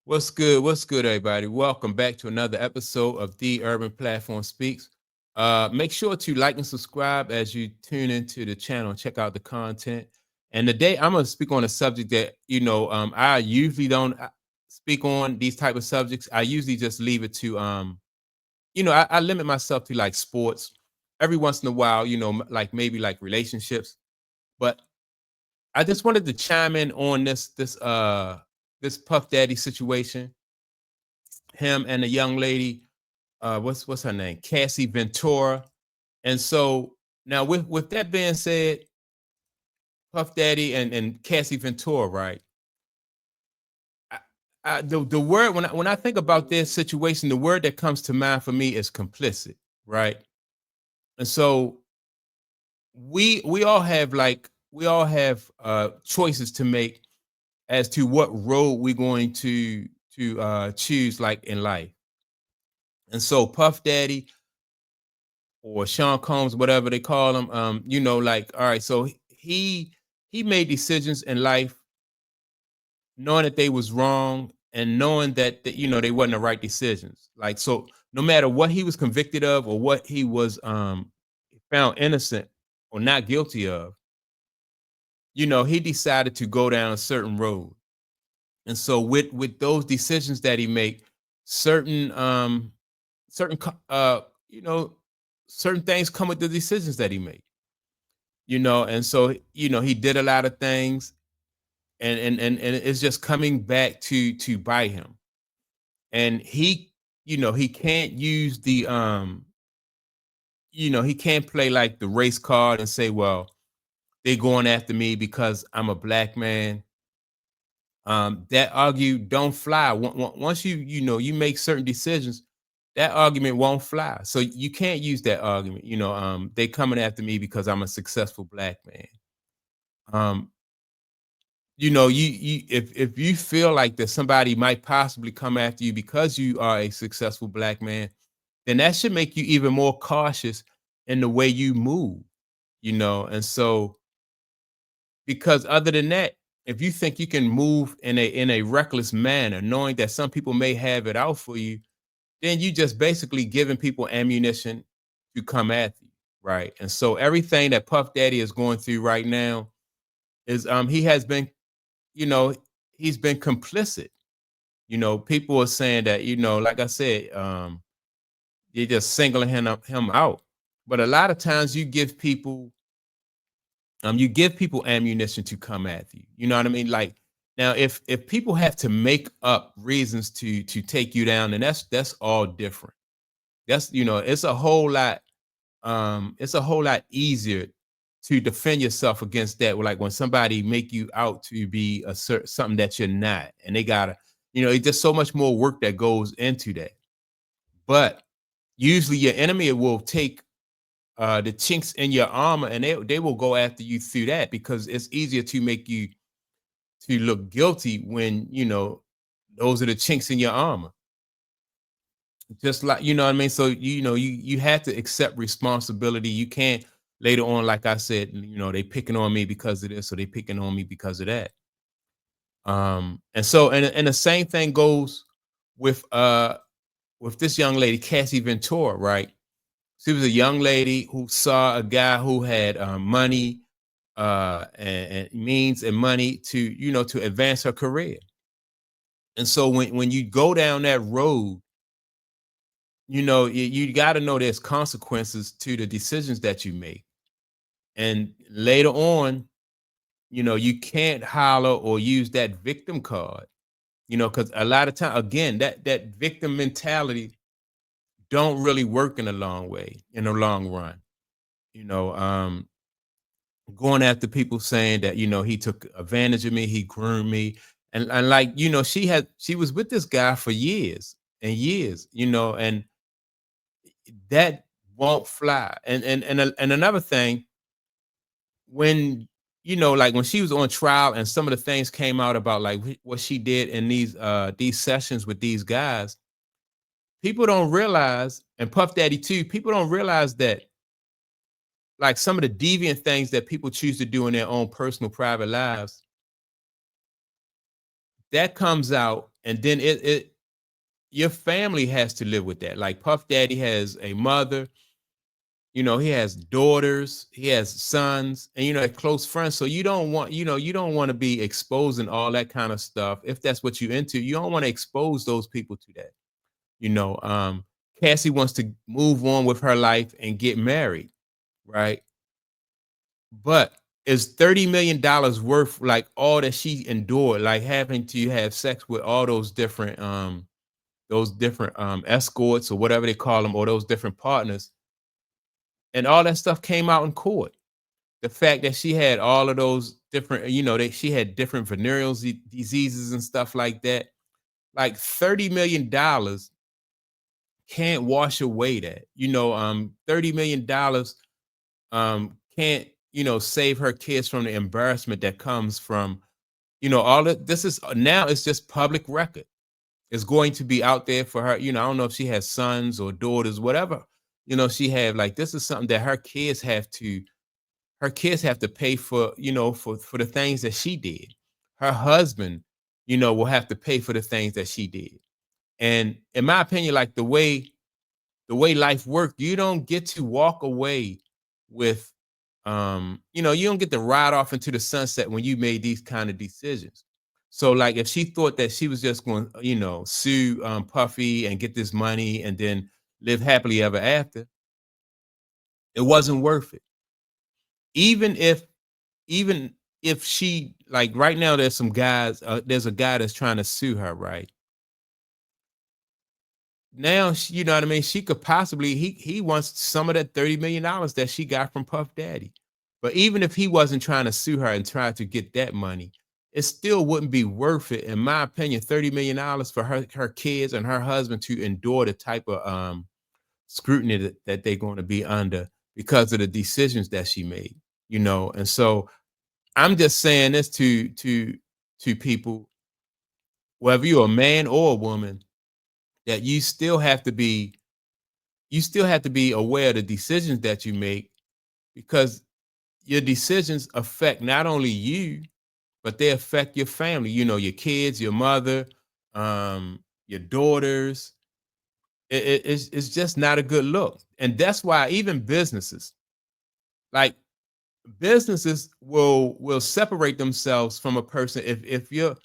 What's good? What's good, everybody? Welcome back to another episode of The Urban Platform Speaks. Make sure to like and subscribe as you tune into the channel and check out the content. And today I'm going to speak on a subject that, I usually don't speak on these type of subjects. I usually just leave it to, I limit myself to like sports every once in a while, like maybe like relationships. But I just wanted to chime in on this Puff Daddy situation, him and the young lady, what's her name, Cassie Ventura. And so now with that being said, Puff Daddy and Cassie Ventura, right? The word when I think about this situation, the word that comes to mind for me is complicit, right? And so we all have choices to make as to what road we're going to choose like in life. And so Puff Daddy or Sean Combs, whatever they call him, like, all right, so he made decisions in life knowing that they was wrong and knowing that they wasn't the right decisions. Like, so no matter what he was convicted of or what he was found innocent or not guilty of, he decided to go down a certain road. And so with those decisions that he made, certain certain you know certain things come with the decisions that he made. And so he did a lot of things, and it's just coming back to bite him. And he can't use he can't play like the race card and say, well, they're going after me because I'm a black man. That argue don't fly. Once you make certain decisions, that argument won't fly. So you can't use that argument. They coming after me because I'm a successful black man. Um, you if you feel like that somebody might possibly come after you because you are a successful black man, then that should make you even more cautious in the way you move. And so, because other than that, if you think you can move in a reckless manner, knowing that some people may have it out for you, then you just basically giving people ammunition to come at you, right? And so everything that Puff Daddy is going through right now is he has been, you know, he's been complicit. People are saying that, like I said, you're just singling him out. But a lot of times you give people ammunition to come at you. You know what I mean? Like, now if people have to make up reasons to take you down, then that's all different. That's it's a whole lot easier to defend yourself against that. Like when somebody make you out to be something that you're not, and they gotta, it's just so much more work that goes into that. But usually your enemy will take the chinks in your armor, and they will go after you through that, because it's easier to make you to look guilty when those are the chinks in your armor. Just like, what I mean. So you have to accept responsibility. You can't later on, like I said, they picking on me because of this, or they picking on me because of that. And the same thing goes with this young lady, Cassie Ventura, right? She was a young lady who saw a guy who had money and means and money to advance her career. And so when you go down that road, you got to know there's consequences to the decisions that you make. And later on, you can't holler or use that victim card, because a lot of time, again, that victim mentality don't really work in the long run. you know um Going after people saying that he took advantage of me, he groomed me, and like, she was with this guy for years and years, and that won't fly. And another thing, when like when she was on trial and some of the things came out about like what she did in these sessions with these guys, people don't realize, and Puff Daddy too, people don't realize that like some of the deviant things that people choose to do in their own personal private lives, that comes out and then it your family has to live with that. Like Puff Daddy has a mother, he has daughters, he has sons, and close friends. So you don't want to be exposing all that kind of stuff. If that's what you're into, you don't want to expose those people to that. You know, um, Cassie wants to move on with her life and get married, right? But is $30 million worth like all that she endured, like having to have sex with all those different escorts or whatever they call them, or those different partners, and all that stuff came out in court. The fact that she had all of those different, that she had different venereal diseases and stuff like that, like $30 million can't wash away that. $30 million can't, save her kids from the embarrassment that comes from, all of this is now it's just public record. It's going to be out there for her. I don't know if she has sons or daughters, whatever, she have, like, this is something that her kids have to pay for, for the things that she did. Her husband, will have to pay for the things that she did. And in my opinion, like the way life works, you don't get to walk away with, you don't get to ride off into the sunset when you made these kind of decisions. So, like, if she thought that she was just going, sue Puffy and get this money and then live happily ever after, it wasn't worth it. Even if, even if she, like, right now, there's a guy that's trying to sue her, right? Now, you know what I mean? She could possibly, he wants some of that $30 million that she got from Puff Daddy. But even if he wasn't trying to sue her and try to get that money, it still wouldn't be worth it, in my opinion. $30 million for her kids and her husband to endure the type of scrutiny that they're going to be under because of the decisions that she made. And so I'm just saying this to people, whether you're a man or a woman, that you still have to be aware of the decisions that you make, because your decisions affect not only you, but they affect your family, your kids, your mother, your daughters. It's just not a good look. And that's why even like businesses will separate themselves from a person. If you're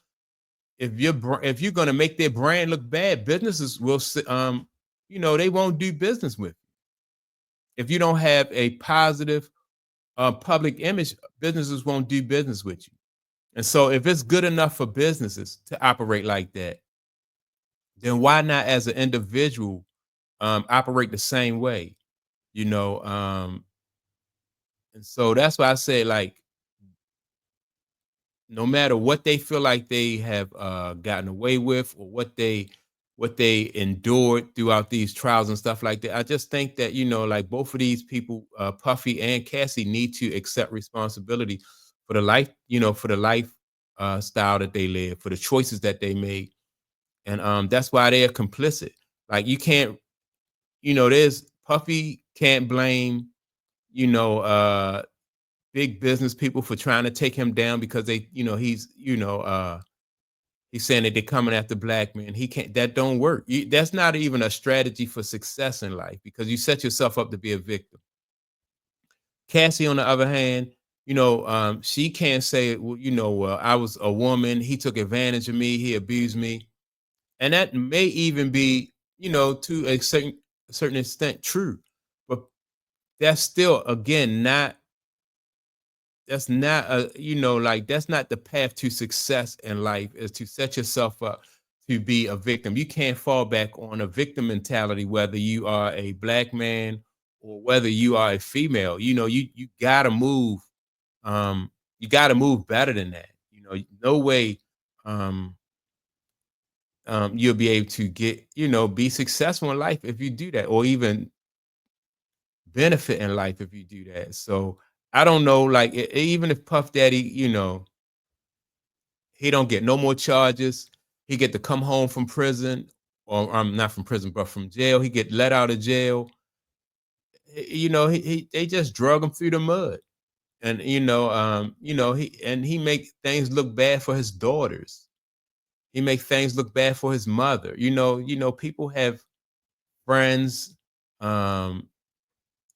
going to make their brand look bad, businesses they won't do business with you. If you don't have a positive public image, businesses won't do business with you. And so if it's good enough for businesses to operate like that, then why not as an individual operate the same way? You know, and so that's why I say, like, no matter what they feel like they have gotten away with, or what they endured throughout these trials and stuff like that, I just think that, like, both of these people, Puffy and Cassie, need to accept responsibility for the life style that they live, for the choices that they made. And that's why they are complicit. Like, you can't, there's Puffy can't blame, you know uh big business people for trying to take him down, because he's saying that they're coming after black men. He can't, that don't work. That's not even a strategy for success in life, because you set yourself up to be a victim. Cassie, on the other hand, she can't say, well, I was a woman, he took advantage of me, he abused me. And that may even be, to a certain extent, true. But that's still, again, not that's not a like, that's not the path to success in life, is to set yourself up to be a victim. You can't fall back on a victim mentality, whether you are a black man or whether you are a female. You gotta move. You gotta move better than that. No way um you'll be able to be successful in life if you do that, or even benefit in life if you do that. So I don't know, like, even if Puff Daddy, he don't get no more charges, he get to come home from prison, or not from prison, but from jail. He get let out of jail. They just drug him through the mud, and he make things look bad for his daughters. He make things look bad for his mother. People have friends, um,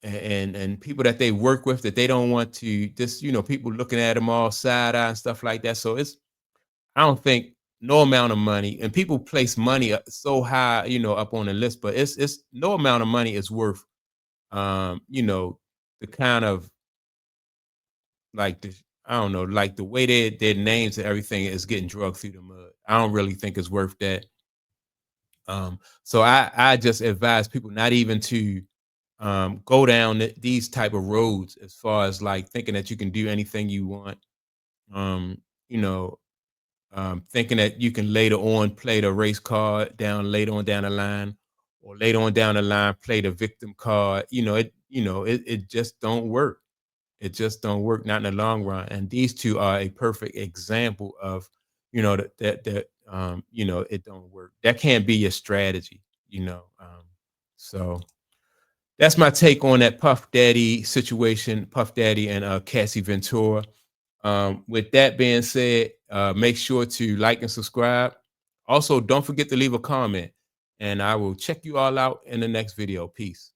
and people that they work with that they don't want to just, people looking at them all side eye and stuff like that. So I don't think no amount of money, and people place money so high, up on the list, but it's no amount of money is worth, the kind of like the I don't know, like the way their names and everything is getting drugged through the mud. I don't really think it's worth that. So I just advise people not even to go down these type of roads as far as like thinking that you can do anything you want. Um, you know, thinking that you can later on play the race card down later on down the line, or later on down the line play the victim card. It just don't work. It just don't work, not in the long run. And these two are a perfect example of, it don't work. That can't be your strategy, you know. So that's my take on that Puff Daddy situation, Puff Daddy and Cassie Ventura. With that being said, make sure to like and subscribe. Also, don't forget to leave a comment, and I will check you all out in the next video. Peace.